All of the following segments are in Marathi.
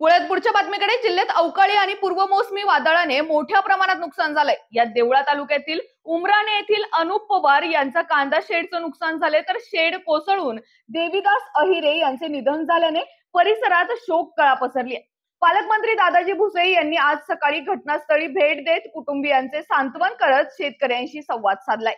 वळत पुढच्या बातमीकडे. जिल्ह्यात अवकाळी आणि पूर्वमोसमी वादळाने मोठ्या प्रमाणात नुकसान झालंय. यात देवळा तालुक्यातील उमराणे येथील अनुप पवार यांचा कांदा शेडचं नुकसान झाले, तर शेड कोसळून देवीदास अहिरे यांचे निधन झाल्याने परिसरात शोककळा पसरली आहे. पालकमंत्री दादाजी भुसे यांनी आज सकाळी घटनास्थळी भेट देत कुटुंबियांचे सांत्वन करत शेतकऱ्यांशी संवाद साधलाय.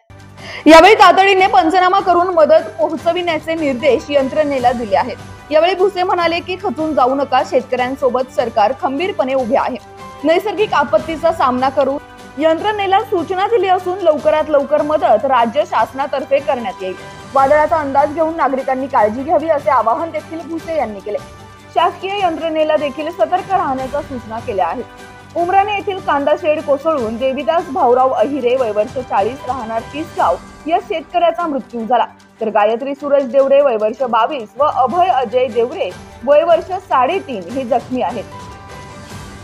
यावेळी तातडीने पंचनामा करून मदत पोहोचविण्याचे निर्देश यंत्रणेला दिले आहेत. यावेळी भुसे म्हणाले की खचून जाऊ नका, शेतकऱ्यांसोबत सरकार खंबीरपणे उभे आहे. नैसर्गिक आपत्तीचा सामना करून यंत्रणेला सूचना दिली असून लवकरात लवकर मदत राज्य शासनातर्फे करण्यात येईल. वादळाचा अंदाज घेऊन नागरिकांनी काळजी घ्यावी असे आवाहन देखील भुसे यांनी केले. शासकीय यंत्रणेला देखील सतर्क राहण्याच्या सूचना केल्या आहेत. उमराणे येथील कांदा शेड कोसळून देवीदास भाऊराव अहिरे वय वर्ष 40 राहणार तिसगाव या शेतकऱ्याचा मृत्यू झाला, तर गायत्री सूरज देवरे वय वर्ष 22 व अभय अजय देवरे वय वर्ष 3.5 हे जखमी आहेत.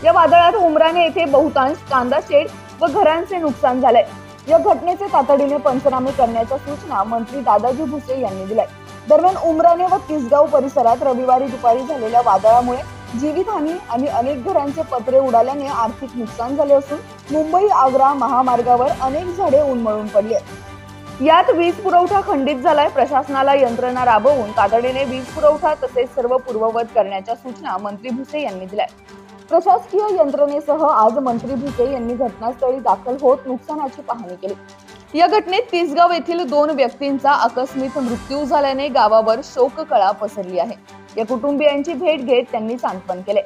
या वादळात उमराणे येथे बहुतांश कांदा शेड व घरांचे नुकसान झाले. या घटनेचे तातडीने पंचनामे करण्याच्या सूचना मंत्री दादाजी भुसे यांनी दिल्या. दरम्यान उमराणे व तिसगाव परिसरात रविवारी दुपारी झालेल्या वादळामुळे जीवितहानी आणि अनेक घरांचे पत्रे उडाल्याने आर्थिक नुकसान झाले असून मुंबई आग्रा महामार्गावर अनेक झाडे उन्मळून पडली आहेत. यात वीज पुरवठा खंडित झालाय. प्रशासनाला यंत्रणा राबवून तातडीने वीज पुरवठा तसेच सर्व पूर्ववत करण्याच्या सूचना मंत्री भुसे यांनी दिल्या. प्रशासकीय यंत्रणेसह आज मंत्री भुसे यांनी घटनास्थळी दाखल होत नुकसानाची पाहणी केली. या घटनेत तिसगाव येथील 2 व्यक्तींचा आकस्मिक मृत्यू झाल्याने गावावर शोककळा पसरली आहे. या कुटुंबियांची भेट घेत त्यांनी सांत्वन केले.